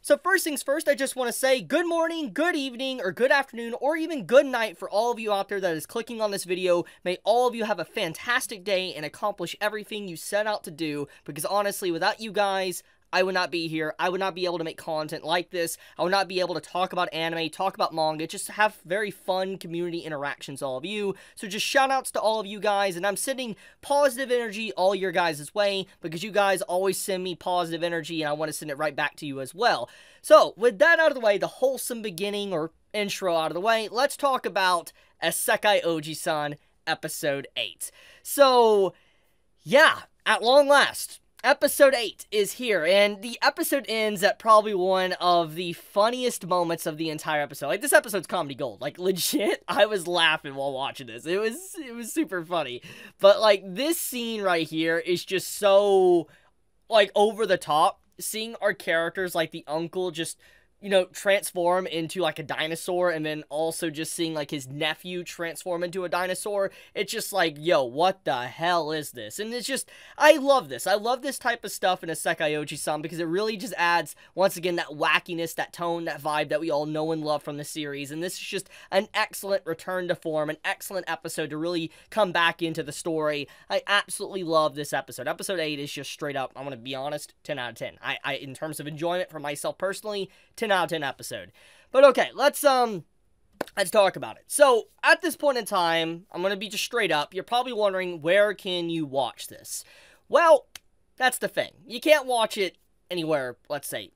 So first things first, I just want to say good morning, good evening, or good afternoon, or even good night for all of you out there that is clicking on this video. May all of you have a fantastic day and accomplish everything you set out to do, because honestly, without you guys, I would not be here. I would not be able to make content like this. I would not be able to talk about anime, talk about manga, just have very fun community interactions, all of you. So just shout outs to all of you guys, and I'm sending positive energy all your guys' way, because you guys always send me positive energy, and I want to send it right back to you as well. So, with that out of the way, the wholesome beginning, or intro out of the way, let's talk about Isekai Oji-san, Episode 8. So, yeah, at long last, Episode 8 is here, and the episode ends at probably one of the funniest moments of the entire episode. Like, this episode's comedy gold. Like, legit, I was laughing while watching this. It was super funny. But, like, this scene right here is just so, like, over the top. Seeing our characters, like the uncle, just, you know, transform into like a dinosaur, and then also just seeing like his nephew transform into a dinosaur, it's just like, yo, what the hell is this? And it's just, I love this. I love this type of stuff in Isekai Oji-san, because it really just adds, once again, that wackiness, that tone, that vibe that we all know and love from the series. And this is just an excellent return to form, an excellent episode to really come back into the story. I absolutely love this episode. Episode 8 is just straight up, I'm gonna be honest, 10 out of 10. I in terms of enjoyment for myself personally, 10 out of 10 episode. But okay, let's talk about it. So, at this point in time, I'm gonna be just straight up, you're probably wondering, where can you watch this? Well, that's the thing. You can't watch it anywhere, let's say,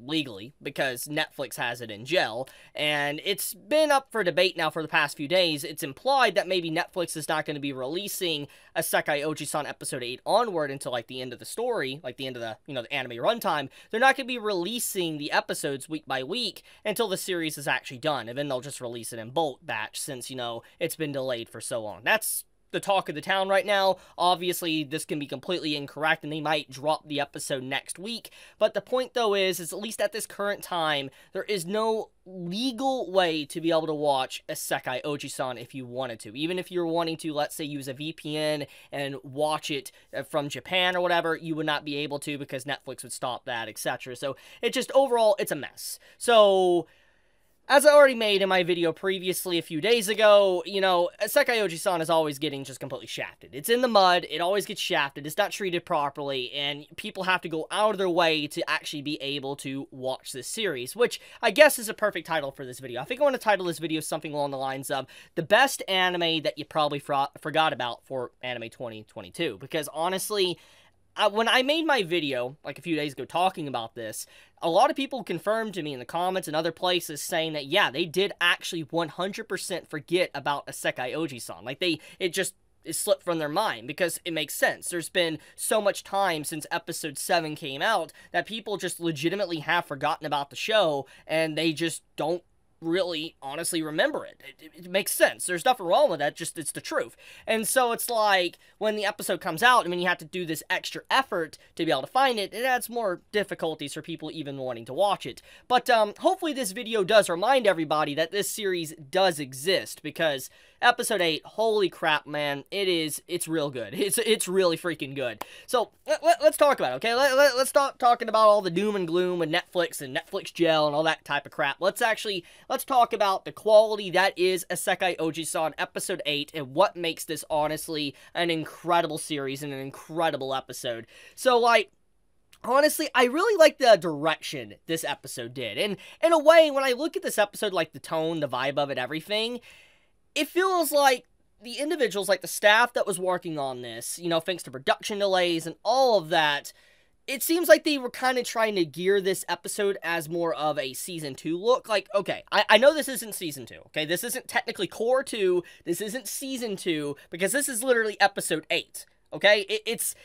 legally, because Netflix has it in jail, and it's been up for debate now for the past few days. It's implied that maybe Netflix is not going to be releasing Isekai Oji-san Episode 8 onward until, like, the end of the story, like the end of the, you know, the anime runtime. They're not going to be releasing the episodes week by week until the series is actually done, and then they'll just release it in bulk batch since, you know, it's been delayed for so long. That's the talk of the town right now. Obviously, this can be completely incorrect, and they might drop the episode next week. But the point, though, is at least at this current time, there is no legal way to be able to watch Isekai Oji-san if you wanted to. Even if you're wanting to, let's say, use a VPN and watch it from Japan or whatever, you would not be able to, because Netflix would stop that, etc. So, it just, overall, it's a mess. So, as I already made in my video previously a few days ago, you know, Isekai Oji-san is always getting just completely shafted. It's in the mud, it always gets shafted, it's not treated properly, and people have to go out of their way to actually be able to watch this series, which I guess is a perfect title for this video. I think I want to title this video something along the lines of, the best anime that you probably forgot about for Anime 2022, because honestly, when I made my video, like a few days ago, talking about this, a lot of people confirmed to me in the comments and other places saying that, yeah, they did actually 100% forget about Isekai Oji-san. Like, it just slipped from their mind, because it makes sense. There's been so much time since Episode 7 came out that people just legitimately have forgotten about the show, and they just don't really honestly remember it. It makes sense. There's nothing wrong with that, just it's the truth. And so it's like, when the episode comes out, I mean, you have to do this extra effort to be able to find it. It adds more difficulties for people even wanting to watch it. But hopefully this video does remind everybody that this series does exist, because Episode 8, holy crap, man, it's real good. It's really freaking good. So, let's talk about it, okay? Let's stop talking about all the doom and gloom and Netflix jail and all that type of crap. Let's talk about the quality that is Isekai Oji-san Episode 8, and what makes this, honestly, an incredible series and an incredible episode. So, like, honestly, I really like the direction this episode did. And in a way, when I look at this episode, like the tone, the vibe of it, everything, it feels like the individuals, like the staff that was working on this, you know, thanks to production delays and all of that, it seems like they were kind of trying to gear this episode as more of a Season 2 look. Like, okay, I know this isn't Season 2, okay? This isn't technically Core 2, this isn't Season 2, because this is literally Episode 8. Okay, it's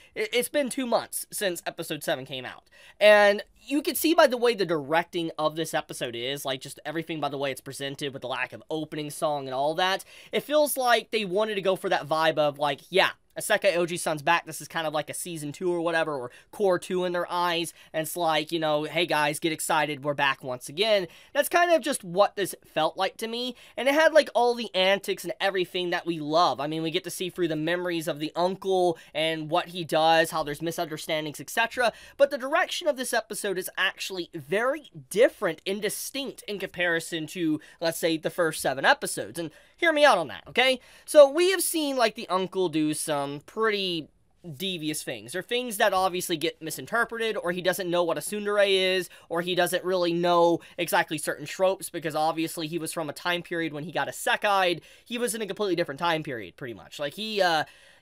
been 2 months since Episode 7 came out, and you can see by the way the directing of this episode is, like, just everything by the way it's presented with the lack of opening song and all that, it feels like they wanted to go for that vibe of, like, yeah, Isekai Oji-san's back. This is kind of like a season 2 or whatever, or core 2 in their eyes, and it's like, you know, hey guys, get excited, we're back once again. That's kind of just what this felt like to me, and it had like all the antics and everything that we love. I mean, we get to see through the memories of the uncle and what he does, how there's misunderstandings, etc. But the direction of this episode is actually very different and distinct in comparison to, let's say, the first 7 episodes, and hear me out on that, okay? So we have seen, like, the uncle do some pretty devious things, or things that obviously get misinterpreted, or he doesn't know what a tsundere is, or he doesn't really know exactly certain tropes, because obviously he was from a time period when he got isekai'd. He was in a completely different time period, pretty much. Like,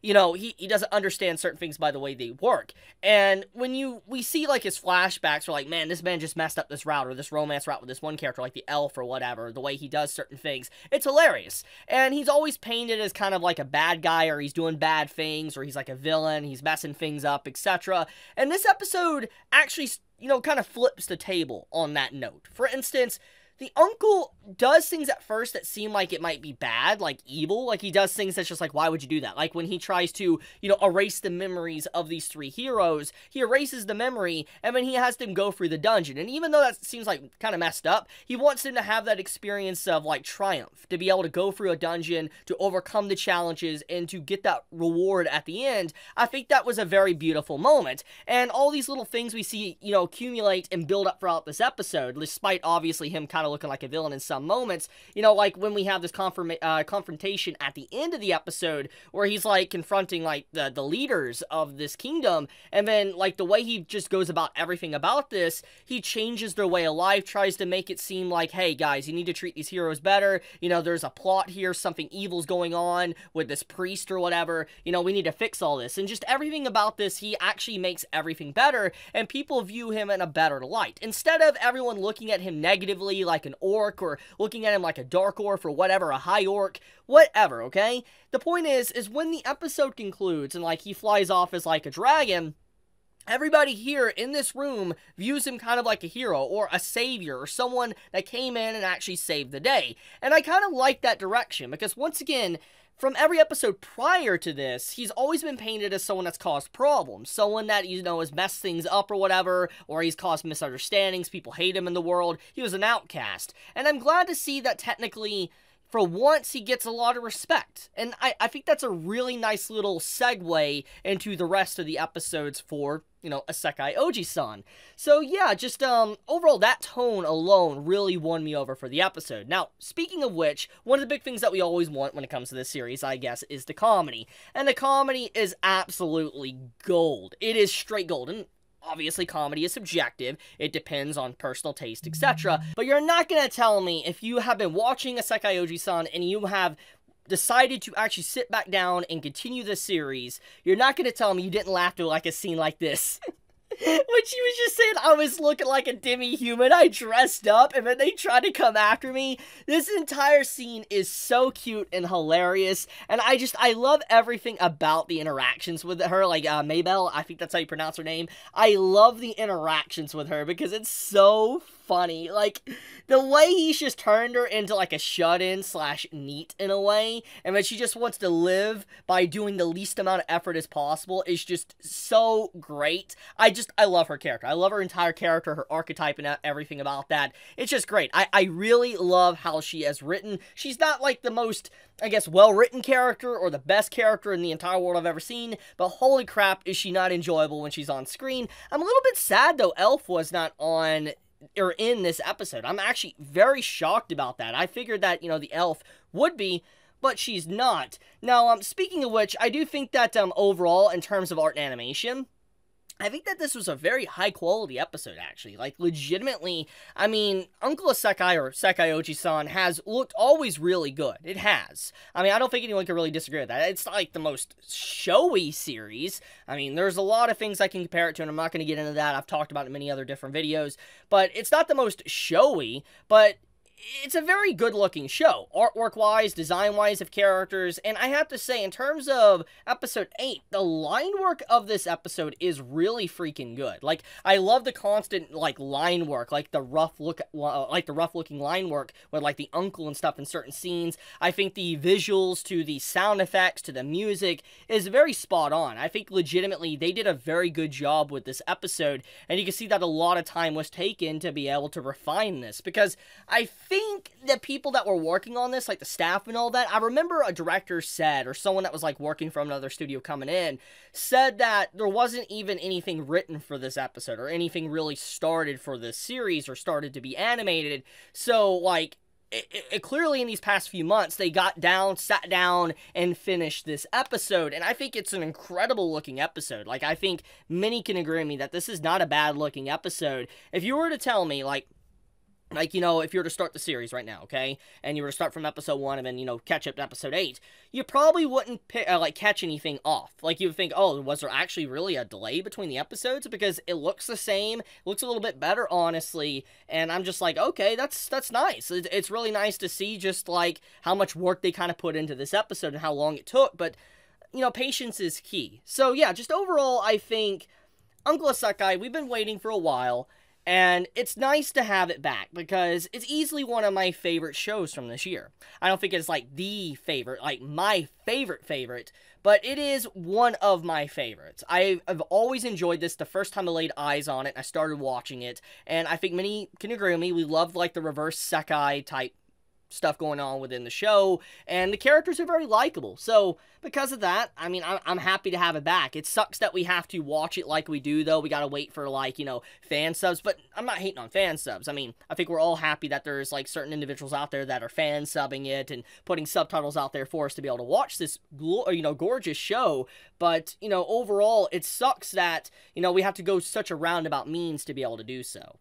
you know, he doesn't understand certain things by the way they work. And when we see, like, his flashbacks, we're like, man, this man just messed up this route, or this romance route with this one character, like the elf or whatever, the way he does certain things. It's hilarious. And he's always painted as kind of like a bad guy, or he's doing bad things, or he's like a villain, he's messing things up, etc. And this episode actually, you know, kind of flips the table on that note. For instance, the uncle does things at first that seem like it might be bad, like evil. Like, he does things that's just like, why would you do that? Like, when he tries to, you know, erase the memories of these 3 heroes, he erases the memory, and then he has them go through the dungeon. And even though that seems like kind of messed up, he wants them to have that experience of, like, triumph, to be able to go through a dungeon, to overcome the challenges, and to get that reward at the end. I think that was a very beautiful moment. And all these little things we see, you know, accumulate and build up throughout this episode, despite obviously him kind of looking like a villain in some moments, you know, like when we have this confrontation at the end of the episode, where he's, like, confronting, like, the leaders of this kingdom, and then, like, the way he just goes about everything about this, he changes their way of life, tries to make it seem like, hey, guys, you need to treat these heroes better, you know, there's a plot here, something evil's going on with this priest or whatever, you know, we need to fix all this, and just everything about this, he actually makes everything better, and people view him in a better light. Instead of everyone looking at him negatively, like an orc, or looking at him like a dark orc, or whatever, a high orc, whatever, okay? The point is when the episode concludes, and, like, he flies off as, like, a dragon, everybody here in this room views him kind of like a hero, or a savior, or someone that came in and actually saved the day. And I kind of like that direction, because once again, from every episode prior to this, he's always been painted as someone that's caused problems. Someone that, you know, has messed things up or whatever, or he's caused misunderstandings, people hate him in the world. He was an outcast. And I'm glad to see that technically, for once, he gets a lot of respect. And I think that's a really nice little segue into the rest of the episodes for, you know, Isekai Oji-san. So yeah, just overall, that tone alone really won me over for the episode. Now, speaking of which, one of the big things that we always want when it comes to this series, I guess, is the comedy. And the comedy is absolutely gold. It is straight gold. And obviously, comedy is subjective. It depends on personal taste, etc. But you're not going to tell me, if you have been watching Isekai Oji-san and you have decided to actually sit back down and continue the series, you're not going to tell me you didn't laugh to, like, a scene like this. When she was just saying I was looking like a demi-human, I dressed up, and then they tried to come after me. This entire scene is so cute and hilarious, and I love everything about the interactions with her, like, Maybell, I think that's how you pronounce her name. I love the interactions with her, because it's so funny. Like, the way he's just turned her into, like, a shut-in / neat in a way, and then she just wants to live by doing the least amount of effort as possible is just so great. I love her character. I love her entire character, her archetype, and everything about that. It's just great. I really love how she is written. She's not, like, the most, I guess, well-written character or the best character in the entire world I've ever seen, but holy crap, is she not enjoyable when she's on screen. I'm a little bit sad, though, Elf was not on or in this episode. I'm actually very shocked about that. I figured that, you know, the elf would be, but she's not. Now, speaking of which, I do think that, overall, in terms of art and animation, I think that this was a very high-quality episode, actually. Like, legitimately, I mean, Uncle Isekai, or Isekai Oji-san, has looked always really good. It has. I mean, I don't think anyone can really disagree with that. It's not, like, the most showy series. I mean, there's a lot of things I can compare it to, and I'm not going to get into that. I've talked about it in many other different videos. But it's not the most showy, but it's a very good-looking show, artwork-wise, design-wise of characters, and I have to say, in terms of Episode 8, the line work of this episode is really freaking good. Like, I love the constant, like, line work, like the rough-looking line work with, like, the uncle and stuff in certain scenes. I think the visuals to the sound effects to the music is very spot on. I think, legitimately, they did a very good job with this episode, and you can see that a lot of time was taken to be able to refine this, because I think the people that were working on this, like the staff and all that, I remember a director said, or someone that was like working from another studio coming in, said that there wasn't even anything written for this episode, or anything really started for this series, or started to be animated. So, like, it clearly in these past few months, they sat down, and finished this episode, and I think it's an incredible looking episode. Like, I think many can agree with me that this is not a bad looking episode. If you were to tell me, like, you know, if you were to start the series right now, okay, and you were to start from episode 1 and then, you know, catch up to episode 8, you probably wouldn't, catch anything off. Like, you would think, oh, was there actually really a delay between the episodes? Because it looks the same, it looks a little bit better, honestly, and I'm just like, okay, that's nice. It's really nice to see just, like, how much work they kind of put into this episode and how long it took, but, you know, patience is key. So, yeah, just overall, I think Uncle Isekai, we've been waiting for a while, and it's nice to have it back, because it's easily one of my favorite shows from this year. I don't think it's, like, the favorite, like, my favorite, but it is one of my favorites. I've always enjoyed this the first time I laid eyes on it, and I started watching it, and I think many can agree with me. We loved, like, the reverse Sekai type stuff going on within the show, and the characters are very likable. So, because of that, I mean, I'm happy to have it back. It sucks that we have to watch it like we do, though. We gotta wait for, like, you know, fan subs, but I'm not hating on fan subs. I mean, I think we're all happy that there's, like, certain individuals out there that are fan subbing it and putting subtitles out there for us to be able to watch this, you know, gorgeous show, but, you know, overall, it sucks that, you know, we have to go such a roundabout means to be able to do so.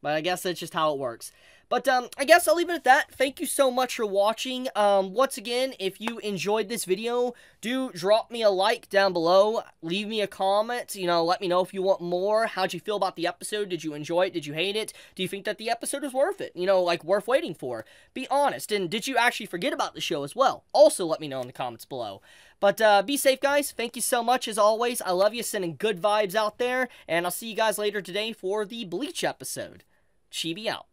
But I guess that's just how it works. But, I guess I'll leave it at that. Thank you so much for watching. Once again, if you enjoyed this video, do drop me a like down below. Leave me a comment. You know, let me know if you want more. How'd you feel about the episode? Did you enjoy it? Did you hate it? Do you think that the episode was worth it? You know, like, worth waiting for? Be honest. And did you actually forget about the show as well? Also, let me know in the comments below. But, be safe, guys. Thank you so much, as always. I love you, sending good vibes out there. And I'll see you guys later today for the Bleach episode. Chibi out.